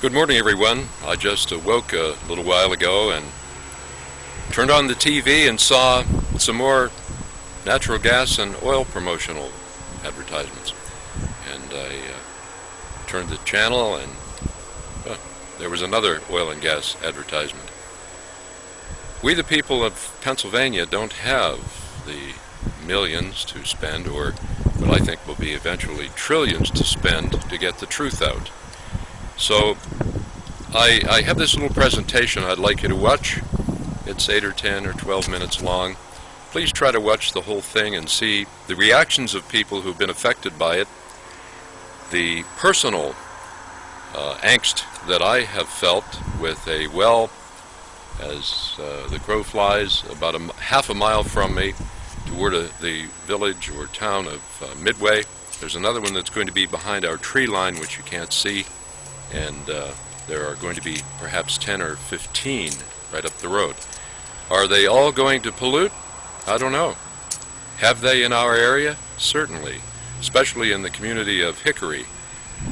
Good morning, everyone. I just awoke a little while ago and turned on the TV and saw some more natural gas and oil promotional advertisements. And I turned the channel and there was another oil and gas advertisement. We, the people of Pennsylvania, don't have the millions to spend, or what I think will be eventually trillions to spend to get the truth out. So I have this little presentation I'd like you to watch. It's 8 or 10 or 12 minutes long. Please try to watch the whole thing and see the reactions of people who've been affected by it, the personal angst that I have felt with a well, as the crow flies, about half a mile from me toward the village or town of Midway. There's another one that's going to be behind our tree line, which you can't see. And there are going to be perhaps 10 or 15 right up the road. Are they all going to pollute? I don't know. Have they in our area? Certainly, especially in the community of Hickory.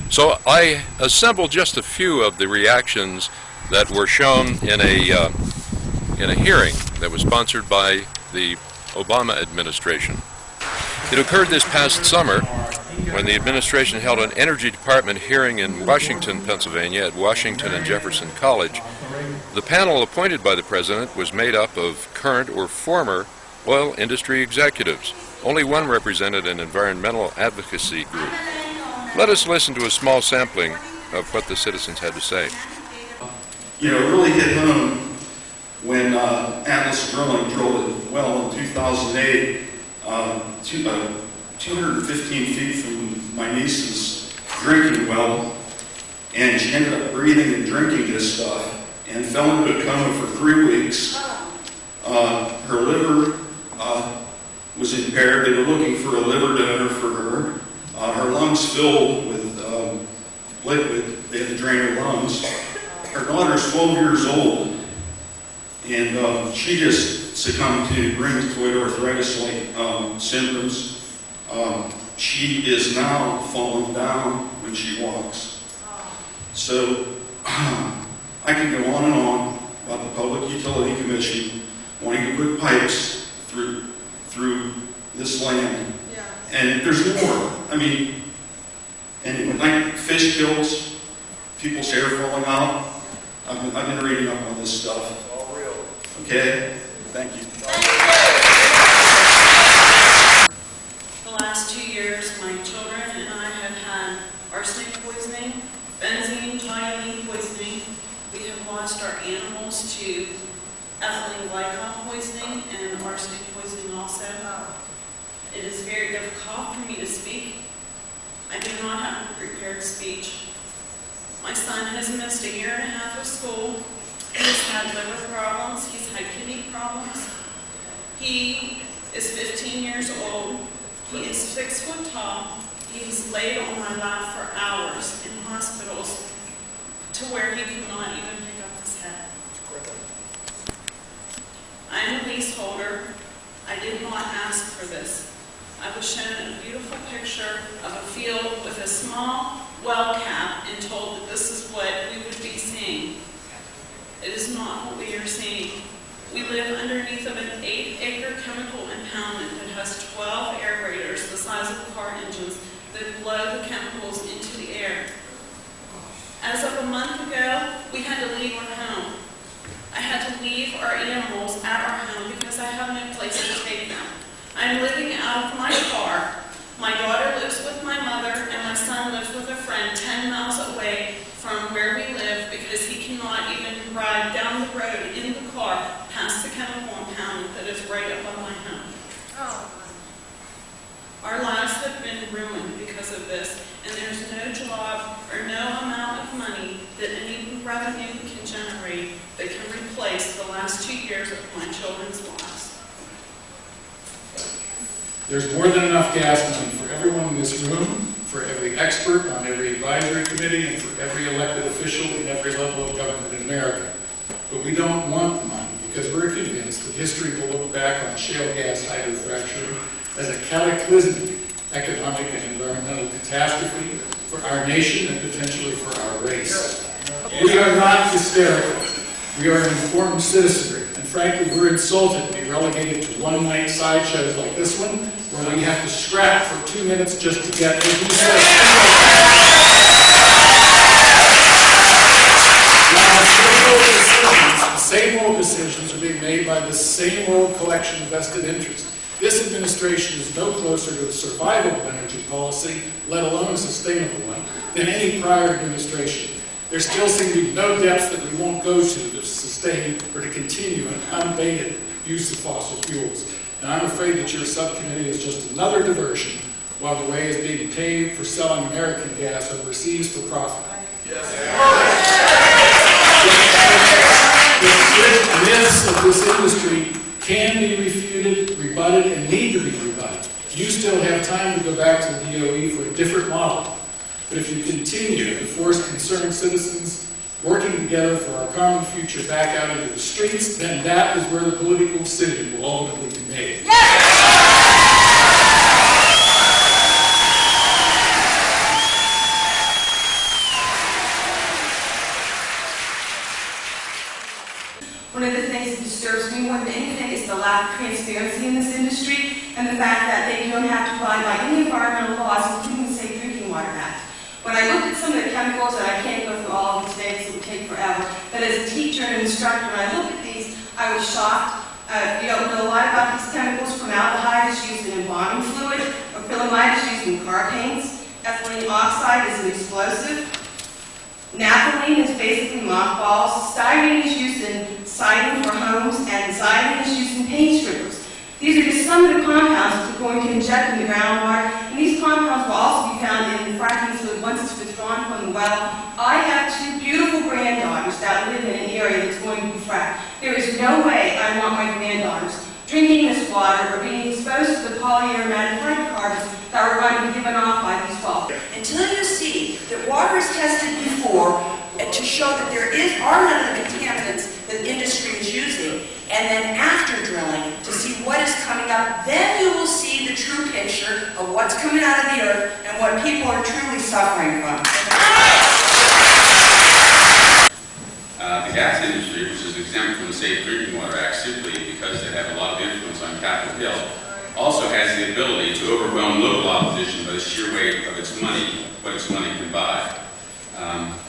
So I assembled just a few of the reactions that were shown in a hearing that was sponsored by the Obama administration. It occurred this past summer when the administration held an Energy Department hearing in Washington, Pennsylvania at Washington and Jefferson College. The panel appointed by the president was made up of current or former oil industry executives. Only one represented an environmental advocacy group. Let us listen to a small sampling of what the citizens had to say. You know, it really hit home when Atlas Drilling drilled a well in 2008, 215 feet from my niece's drinking well, and she ended up breathing and drinking this stuff and fell into a coma for 3 weeks. Her liver was impaired. They were looking for a liver donor for her. Her lungs filled with liquid. They had to drain her lungs. Her daughter's 12 years old, and she just succumbed to rheumatoid arthritis-like symptoms. She is now falling down when she walks. So I could go on and on about the Public Utility Commission wanting to put pipes through this land. Yeah. And there's more. I mean, and like fish kills, people's hair falling out. I've been reading up on this stuff. It's all real. Okay? Thank you. The last 2 years, my children and I have had arsenic poisoning, benzene, toluene poisoning. We have lost our animals to ethylene glycol poisoning and arsenic poisoning also. It is very difficult for me to speak. I do not have a prepared speech. My son has missed 1.5 years of school. He's had liver problems. He's had kidney problems. He is 15 years old. He is 6 foot tall. He's laid on my lap for hours in hospitals to where he could not even pick up his head. I am a leaseholder. I did not ask for this. I was shown a beautiful picture of a field with a small well cap and told that this is what we would be seeing. It is not what we are seeing. We live underneath of an 8-acre chemical impoundment that has 12 aerators the size of car engines that blow the chemicals into the air. As of a month ago, we had to leave our home. I had to leave our animals at our home because I have no place to take them. I'm living out of my car. My daughter lives with my mother and my son lives with a friend 10 miles away from where we live because he cannot even ride down the road in the car past the chemical impoundment that is right above my home. Oh. Our lives have been ruined because of this, and there's no job or no amount of money that any revenue can generate that can replace the last 2 years of my children's lives. There's more than enough gas money for everyone in this room, for every expert on every advisory committee, and for every elected official at every level of government in America. But we don't want the money because we're convinced that history will look back on shale gas hydrofracturing as a cataclysmic economic and environmental catastrophe for our nation and potentially for our race. We are not hysterical. We are an informed citizenry. And frankly, we're insulted to be relegated to one-night sideshows like this one, where we have to scrap for 2 minutes just to get, as you said, the same old decisions are being made by the same old collection of vested interest. This administration is no closer to a survival energy policy, let alone a sustainable one, than any prior administration. There still seem to be no depths that we won't go to sustain or to continue an unabated use of fossil fuels. And I'm afraid that your subcommittee is just another diversion while the way is being paved for selling American gas overseas for profit. Yes. The myths of this industry can be refuted, rebutted, and need to be rebutted. You still have time to go back to the DOE for a different model. But if you continue to force concerned citizens working together for our common future back out into the streets, then that is where the political decision will ultimately be made. One of the things that disturbs me more than anything is the lack of transparency in this industry and the fact that they don't have to abide by any environmental laws, including the Safe Drinking Water Act. When I looked at some of the chemicals, and I can't go through all of them today because it would take forever, but as a teacher and an instructor, when I looked at these, I was shocked. You don't know a lot about these chemicals. Formaldehyde is used in embalming fluid. Acrylamide is used in car paints. Ethylene oxide is an explosive. Naphthalene is basically mothballs. Styrene is used in siding for homes, and xylene is used in paint strippers. These are just some of the compounds that we're going to inject in the groundwater, and these compounds will also be found in the fracking fluid once it's withdrawn from the well. I have 2 beautiful granddaughters that live in an area that's going to be fracked. There is no way I want my granddaughters drinking this water or being exposed to the polyaromatic hydrocarbons that are going to be given off by these wells. Until you see that water is tested before and to show that there are none of the contaminants that industry is using, and then after drilling to see what is coming up, then you will see the true picture of what's coming out of the earth and what people are truly suffering from. The gas industry, which is exempt from the Safe Drinking Water Act simply because they have a lot of influence on Capitol Hill, also has the ability to overwhelm local opposition by the sheer weight of its money, what its money can buy.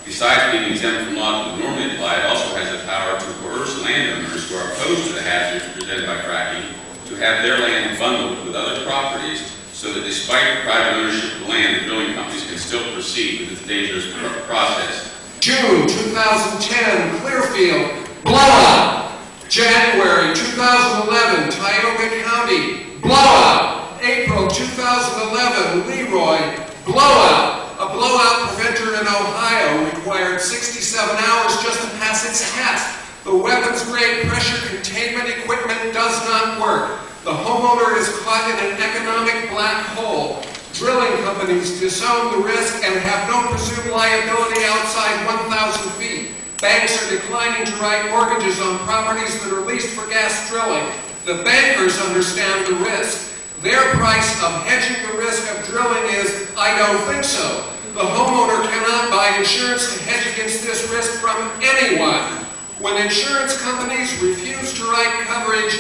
Besides being exempt from laws that would normally apply, it also has the power to coerce landowners who are opposed to the hazards presented by fracking to have their land bundled with other properties so that despite private ownership of the land, the drilling companies can still proceed with this dangerous process. June 2010, Clearfield, blowout. January 2011, Tioga County, blowout. April 2011, Leroy, blowout. A blowout preventer in Ohio required 67 hours just to pass its test. The weapons-grade pressure containment equipment does not work. The homeowner is caught in an economic black hole. Drilling companies disown the risk and have no presumed liability outside 1,000 feet. Banks are declining to write mortgages on properties that are leased for gas drilling. The bankers understand the risk. Their price of hedging the risk of drilling is, I don't think so. The homeowner cannot buy insurance to hedge against this risk from anyone. When insurance companies refuse to write coverage,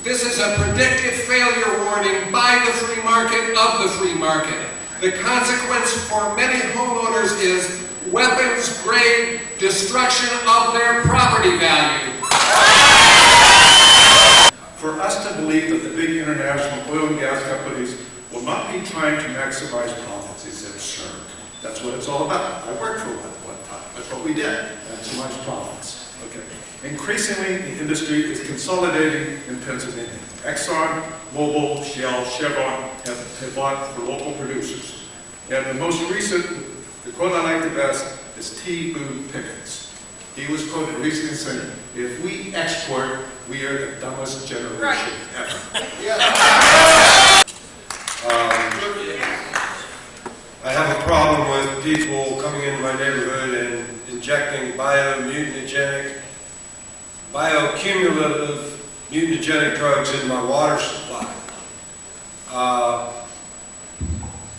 this is a predictive failure warning by the free market of the free market. The consequence for many homeowners is weapons-grade destruction of their property value. For us to believe that the big international oil and gas companies will not be trying to maximize profits is absurd. That's what it's all about. I worked for one time. That's what we did, maximize profits. Okay. Increasingly, the industry is consolidating in Pennsylvania. Exxon, Mobil, Shell, Chevron have bought the local producers. And the most recent, the quote I like the best, is T. Boone Pickens. He was quoted recently saying, if we export, we are the dumbest generation ever. I have a problem with people coming into my neighborhood and injecting bioaccumulative mutagenic drugs in my water supply.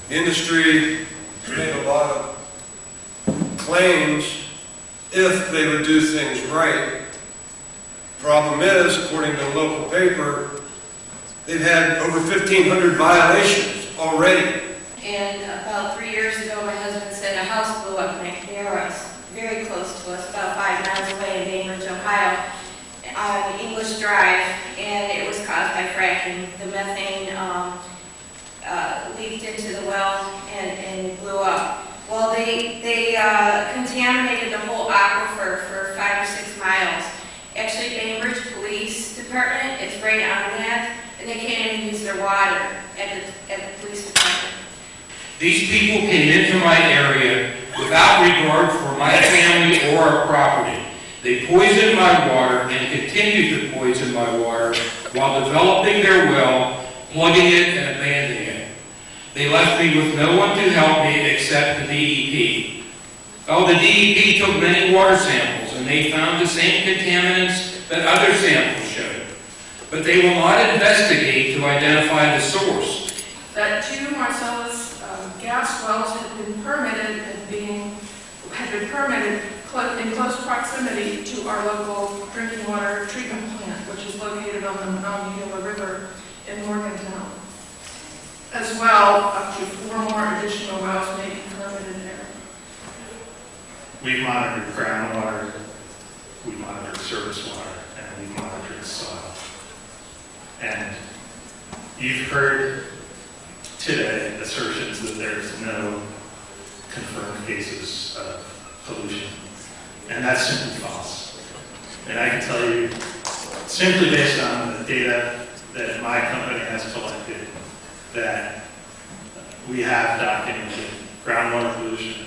The industry has made a lot of claims if they would do things right. Problem is, according to the local paper, they've had over 1,500 violations already. And about 3 years ago, my husband said a house blew up near us, very close to us, about 5 miles away in Bainbridge, Ohio, on English Drive, and it was caused by fracking. The methane leaked into the well and it blew up. Well, they contaminated the whole aquifer for 5 or 6 miles. Actually, Bainbridge Police Department is right on that, and they can't even use their water at the police department. These people came into my area without regard for my family or our property. They poisoned my water and continue to poison my water while developing their well, plugging it and abandoning it. They left me with no one to help me except the DEP. Oh, the DEP took many water samples and they found the same contaminants that other samples showed. But they will not investigate to identify the source. That 2 Marcellus gas wells had been permitted in close proximity to our local drinking water treatment plant, which is located on the Monongahela River in Morgantown. As well, up to 4 more additional wells may be permitted there. We've monitored groundwater, we've monitored surface water, and we've monitored soil. And you've heard today assertions that there's no confirmed cases of pollution. And that's simply false. And I can tell you, simply based on the data that my company has collected, that we have documented groundwater pollution,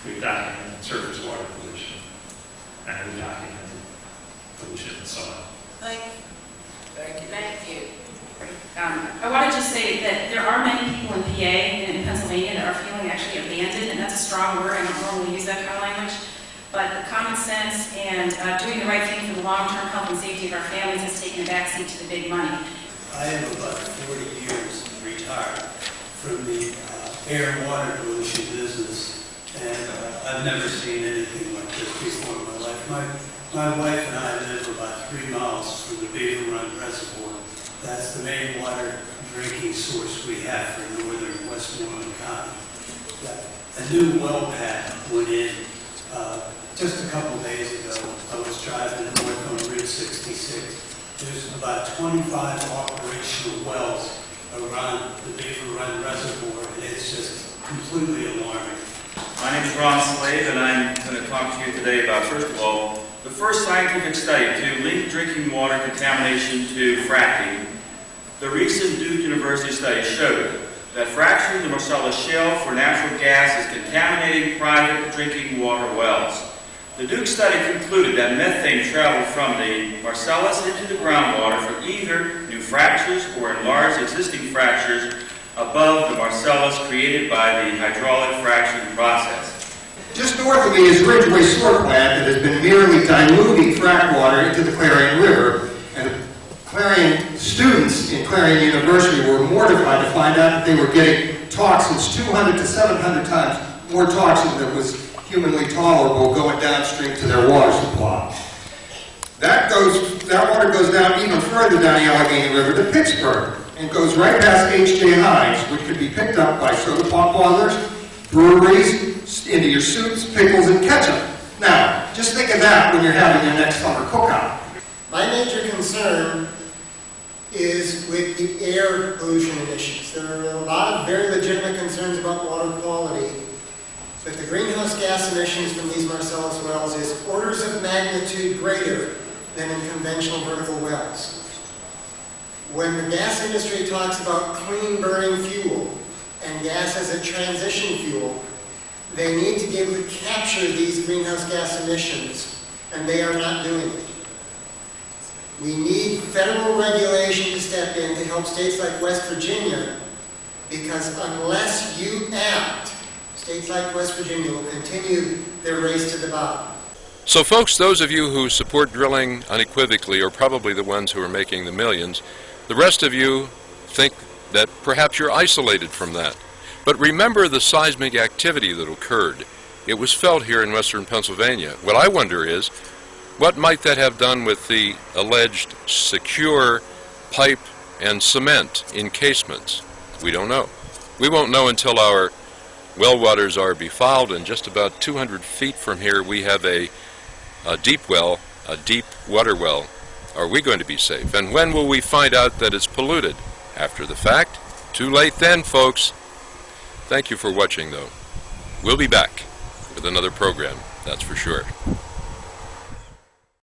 we've documented surface water pollution, and we've documented pollution in soil. Thank you. I want to just say that there are many people in PA and in Pennsylvania that are feeling actually abandoned, and that's a strong word. I don't normally use that kind of language. But the common sense and doing the right thing for the long-term health and safety of our families has taken a backseat to the big money. I am about 40 years retired from the air and water pollution business, and I've never seen anything like this before in my life. My wife and I live about 3 miles from the Beaver Run Reservoir. That's the main water drinking source we have for northern Westmoreland County. A new well pad went in just a couple days ago. I was driving north on Route 66. There's about 25 operational wells around the Beaver Run Reservoir, and it's just completely alarming. My name is Ron Slade, and I'm going to talk to you today about, first of all, the first scientific study to link drinking water contamination to fracking. The recent Duke University study showed that fracturing the Marcellus Shale for natural gas is contaminating private drinking water wells. The Duke study concluded that methane traveled from the Marcellus into the groundwater for either new fractures or enlarged existing fractures above the Marcellus created by the hydraulic fracturing process. Just north of me is Ridgeway Sewer Plant that has been merely diluting frack water into the Clarion River, and Clarion students in Clarion University were mortified to find out that they were getting toxins 200 to 700 times more toxin than was humanly tolerable going downstream to their water supply. That water goes down even further down the Allegheny River to Pittsburgh and goes right past H.J. Heinz, which could be picked up by soda pop boilers, breweries, into your soups, pickles, and ketchup. Now, just think of that when you're having your next summer cookout. My major concern is with the air pollution emissions. There are a lot of very legitimate concerns about water quality, but the greenhouse gas emissions from these Marcellus wells is orders of magnitude greater than in conventional vertical wells. When the gas industry talks about clean burning fuel and gas as a transition fuel, they need to be able to capture these greenhouse gas emissions, and they are not doing it. We need federal regulation to step in to help states like West Virginia, because unless you act, states like West Virginia will continue their race to the bottom. So folks, those of you who support drilling unequivocally are probably the ones who are making the millions. The rest of you think that perhaps you're isolated from that. But remember the seismic activity that occurred. It was felt here in western Pennsylvania. What I wonder is, what might that have done with the alleged secure pipe and cement encasements? We don't know. We won't know until our well waters are befouled, and just about 200 feet from here we have a deep well, a deep water well. Are we going to be safe? And when will we find out that it's polluted? After the fact? Too late then, folks. Thank you for watching, though. We'll be back with another program, that's for sure.